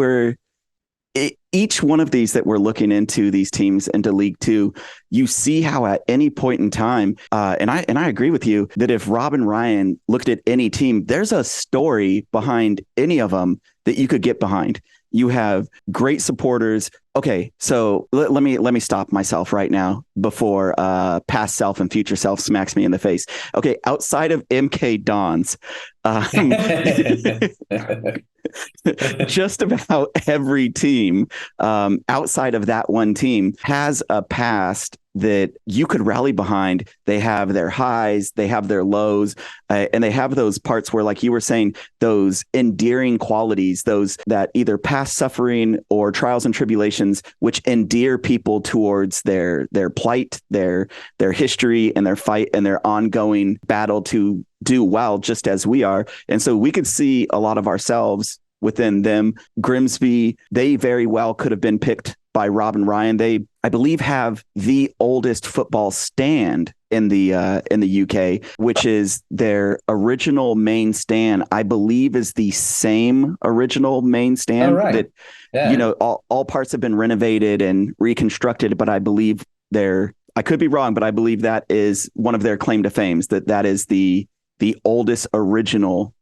each one of these that we're looking into, these teams into League Two, you see how at any point in time, and I agree with you that if Rob and Ryan looked at any team, there's a story behind any of them that you could get behind. You have great supporters. Okay, so let me stop myself right now before past self and future self smacks me in the face. Okay, outside of MK Dons, just about every team outside of that one team has a past that you could rally behind. They have their highs, they have their lows, and they have those parts where, like you were saying, those endearing qualities, those that either past suffering or trials and tribulations, which endear people towards their plight, their history and their fight and their ongoing battle to do well, just as we are. And so we could see a lot of ourselves within them. Grimsby, they very well could have been picked by Rob and Ryan. They, I believe, have the oldest football stand in the UK, which is their original main stand. I believe is the same original main stand that, you know, all parts have been renovated and reconstructed. But I believe I could be wrong, but I believe that is one of their claim to fame, that is the oldest original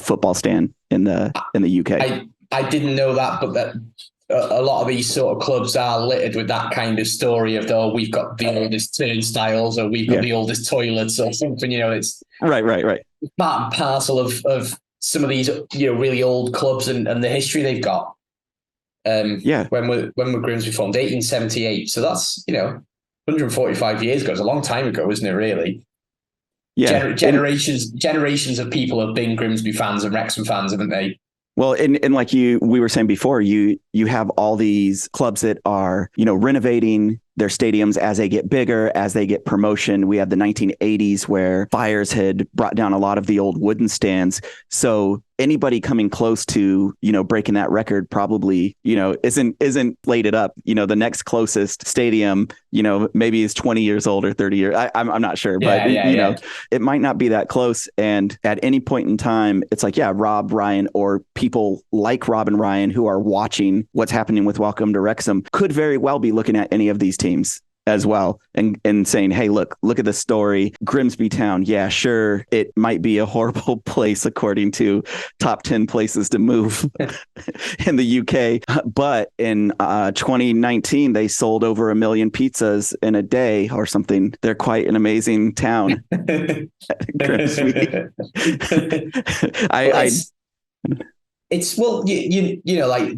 football stand in the UK. I didn't know that, but that a lot of these sort of clubs are littered with that kind of story of, oh, we've got the oldest turnstiles, or we've got the oldest toilets, or something. You know, it's right. Part and parcel of some of these, you know, really old clubs and the history they've got. When we're Grimsby formed, 1878. So that's, you know, 145 years ago. It's a long time ago, isn't it? Really. Yeah. Generations of people have been Grimsby fans and Wrexham fans, haven't they? Well, and like we were saying before, you have all these clubs that are, you know, renovating their stadiums as they get bigger, as they get promotion. We had the 1980s where fires had brought down a lot of the old wooden stands. So anybody coming close to, you know, breaking that record probably, you know, isn't slated up. You know, the next closest stadium, you know, maybe is 20 years old or 30 years. I'm not sure, but you know, it might not be that close. And at any point in time, it's like, Rob, Ryan, or people like Rob and Ryan who are watching what's happening with Welcome to Wrexham could very well be looking at any of these teams as well and saying, hey, look at the story. Grimsby Town. Yeah, sure. It might be a horrible place according to top 10 places to move in the UK. But in 2019, they sold over 1 million pizzas in a day or something. They're quite an amazing town. Grimsby. It's well, you know, like,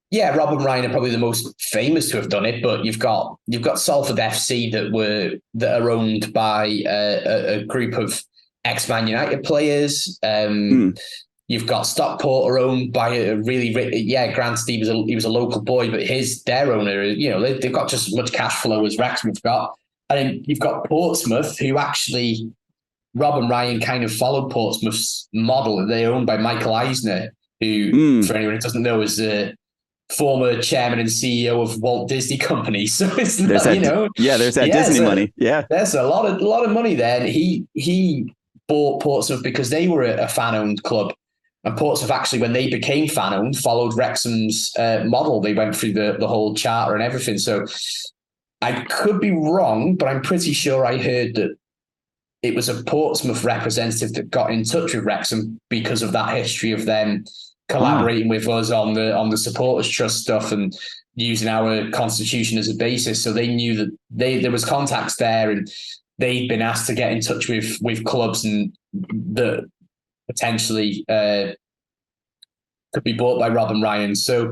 yeah, Rob and Ryan are probably the most famous to have done it, but you've got Salford FC that are owned by a group of ex-Man United players. You've got Stockport are owned by a really granted he was a local boy, but their owner, you know, they've got just as much cash flow as Wrexham have got. And then you've got Portsmouth, who actually Rob and Ryan kind of followed Portsmouth's model. They're owned by Michael Eisner, who, for anyone who doesn't know, is the former chairman and CEO of Walt Disney Company. So it's not, there's that Disney money. Yeah, there's a lot of money there. And he bought Portsmouth because they were a fan-owned club, and Portsmouth actually, when they became fan-owned, followed Wrexham's model. They went through the whole charter and everything. So I could be wrong, but I'm pretty sure I heard that it was a Portsmouth representative that got in touch with Wrexham because of that history of them collaborating with us on the supporters trust stuff and using our constitution as a basis. So they knew that there was contacts there, and they'd been asked to get in touch with clubs and that potentially could be bought by Rob and Ryan. So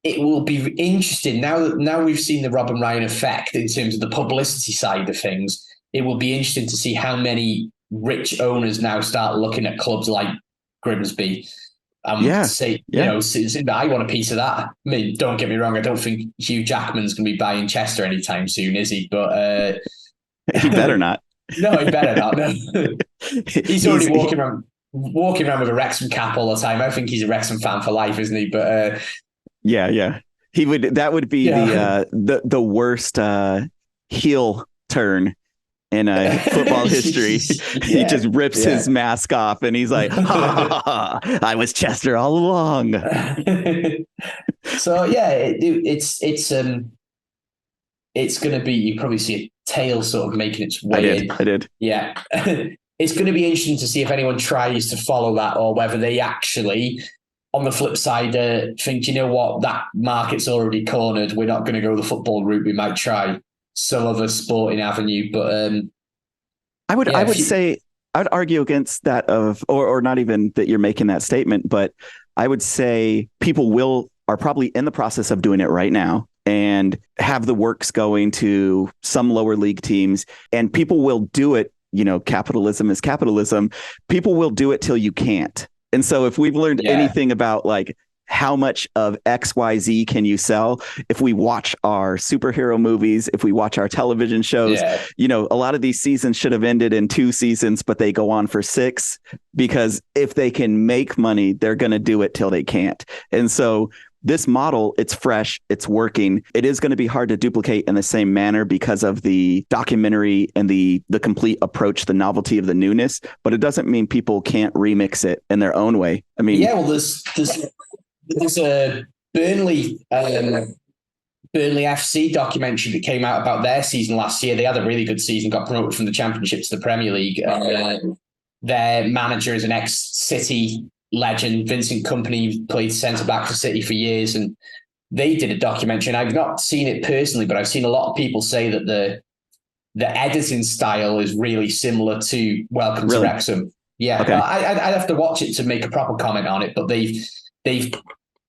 it will be interesting now we've seen the Rob and Ryan effect in terms of the publicity side of things. It will be interesting to see how many rich owners now start looking at clubs like Grimsby. Say, you know, I want a piece of that. I mean, don't get me wrong. I don't think Hugh Jackman's going to be buying Chester anytime soon, is he? But he better not. No, he better not. No. He's already walking around with a Wrexham cap all the time. I think he's a Wrexham fan for life, isn't he? But he would. That would be the worst heel turn in football history. He just rips his mask off and he's like, ha, ha, ha, ha, I was Chester all along. So yeah, it's going to be, you probably see a tail sort of making its way in. I did. Yeah. It's going to be interesting to see if anyone tries to follow that, or whether they actually, on the flip side, think, you know what, that market's already cornered. We're not going to go the football route. We might try some other sporting avenue. But I would say, I would argue against that or not even that you're making that statement, but I would say people are probably in the process of doing it right now and have the works going to some lower league teams, and people will do it. Capitalism is capitalism. People will do it till you can't. And so if we've learned anything about like how much of XYZ can you sell, if we watch our superhero movies, if we watch our television shows, a lot of these seasons should have ended in 2 seasons, but they go on for 6, because if they can make money, they're going to do it till they can't. And so this model, it's fresh, it's working. It is going to be hard to duplicate in the same manner because of the documentary and the complete approach, the novelty of the newness, but it doesn't mean people can't remix it in their own way. I mean, there's a Burnley FC documentary that came out about their season last year. They had a really good season, got promoted from the Championship to the Premier League. Their manager is an ex-City legend, Vincent Kompany, played centre-back for City for years, and they did a documentary, and I've not seen it personally, but I've seen a lot of people say that the editing style is really similar to Welcome to Wrexham. Yeah, okay. I'd have to watch it to make a proper comment on it, but they've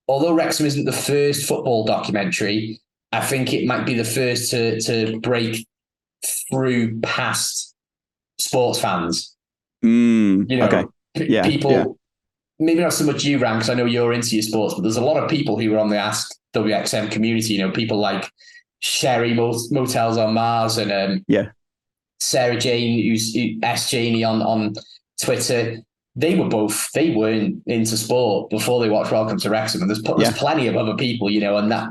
although Wrexham isn't the first football documentary, I think it might be the first to break through past sports fans. People, maybe not so much you, Ram, because I know you're into your sports, but there's a lot of people who are on the askWxm community. People like Sherry Motels on Mars and Sarah Jane, who's S Janey on Twitter. They weren't into sport before they watched Welcome to Wrexham, and there's plenty of other people, and that.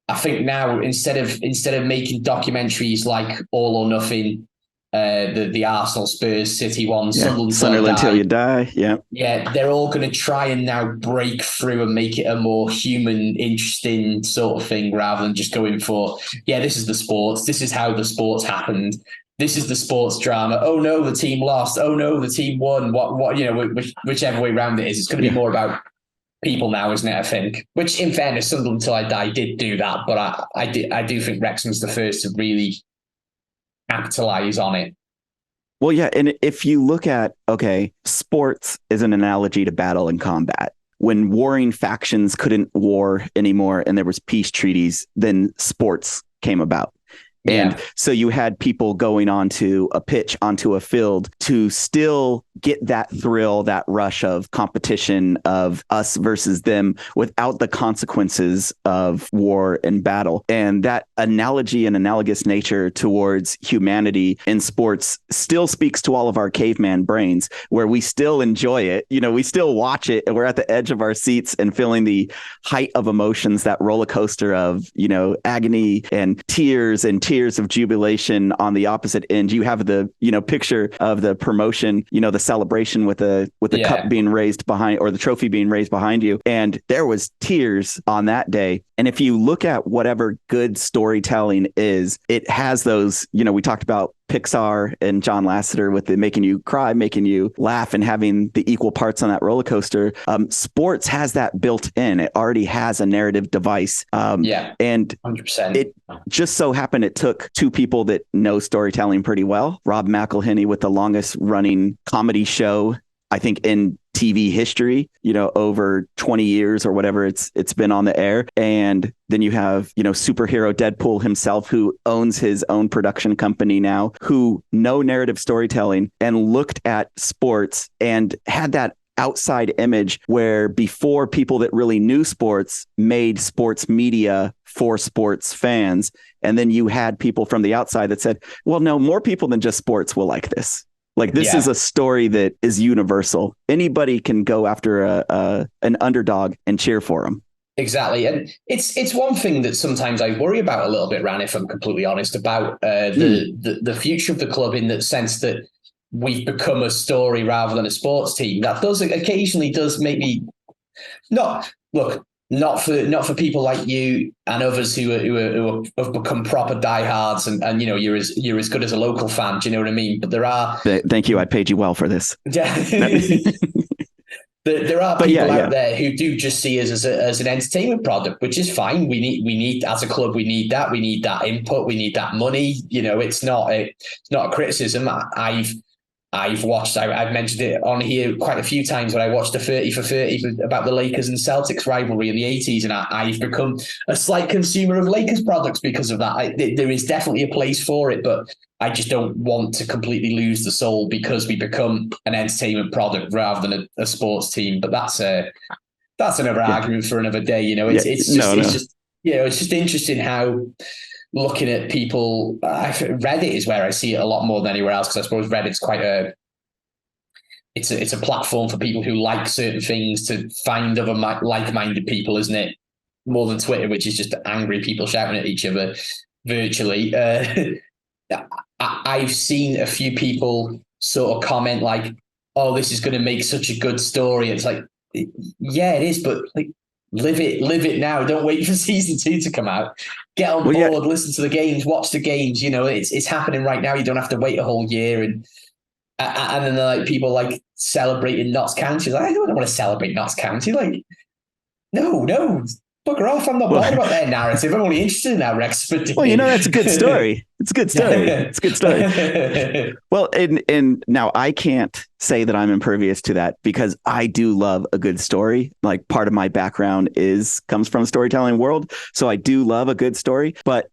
I think now instead of making documentaries like All or Nothing, the Arsenal, Spurs, City one, Sunderland till you die. Yeah, they're all going to try and now break through and make it a more human, interesting sort of thing, rather than just going for, this is the sports, this is how the sports happened, this is the sports drama. Oh no, the team lost. Oh no, the team won. What whichever way around it is, it's going to be more about people now, isn't it? I think. Which, in fairness, Sunderland Till I Die did do that, but I do think Wrexham's the first to really capitalize on it. Well, yeah, and if you look at, sports is an analogy to battle and combat. When warring factions couldn't war anymore and there was peace treaties, then sports came about. And so you had people going onto a pitch, onto a field to still get that thrill, that rush of competition, of us versus them, without the consequences of war and battle. And that analogy and analogous nature towards humanity in sports still speaks to all of our caveman brains, where we still enjoy it. We still watch it, and we're at the edge of our seats and feeling the height of emotions, that roller coaster of, agony and tears of jubilation. On the opposite end, you have the, picture of the promotion, the celebration with the cup being raised behind, or the trophy being raised behind you. And there was tears on that day. And if you look at whatever good storytelling is, it has those, we talked about Pixar and John Lasseter with the making you cry, making you laugh, and having the equal parts on that roller coaster. Sports has that built in. It already has a narrative device. And 100%. It just so happened it took 2 people that know storytelling pretty well. Rob McElhenney with the longest running comedy show, I think, in TV history, over 20 years or whatever it's been on the air. And then you have, superhero Deadpool himself, who owns his own production company now, who know narrative storytelling and looked at sports and had that outside image, where before, people that really knew sports made sports media for sports fans. And then you had people from the outside that said, well, no, more people than just sports will like this. Like, this is a story that is universal. Anybody can go after an underdog and cheer for them. Exactly. And it's one thing that sometimes I worry about a little bit, Ran, if I'm completely honest, about the future of the club, in the sense that we've become a story rather than a sports team. That does occasionally make me not for people like you and others who have become proper diehards, and you're as good as a local fan. Do you know what I mean? But there are. Thank you. I paid you well for this. There are people out there who do just see us as an entertainment product, which is fine. We need as a club, we need that input, we need that money. It's not a criticism. I've watched, I've mentioned it on here quite a few times, when I watched a 30 for 30 about the Lakers and Celtics rivalry in the 80s, and I've become a slight consumer of Lakers products because of that. There is definitely a place for it, but I just don't want to completely lose the soul because we become an entertainment product rather than a sports team. But that's another argument for another day. It's just interesting how, looking at people, Reddit is where I see it a lot more than anywhere else, because I suppose Reddit's it's a platform for people who like certain things to find other like-minded people, isn't it? More than Twitter, which is just angry people shouting at each other virtually. I've seen a few people sort of comment like, "Oh, this is going to make such a good story." It's like, yeah, it is, but like, live it now. Don't wait for season 2 to come out. Get on board, listen to the games, watch the games. It's happening right now. You don't have to wait a whole year. And then like people like celebrating Notts County. Like, I don't want to celebrate Notts County. Like, no, bugger off. I'm not bothered about their narrative. I'm only interested in that Wrexham. Well, that's a good story. It's a good story. It's a good story. Well, and now I can't say that I'm impervious to that, because I do love a good story. Like, part of my background comes from the storytelling world. So I do love a good story. But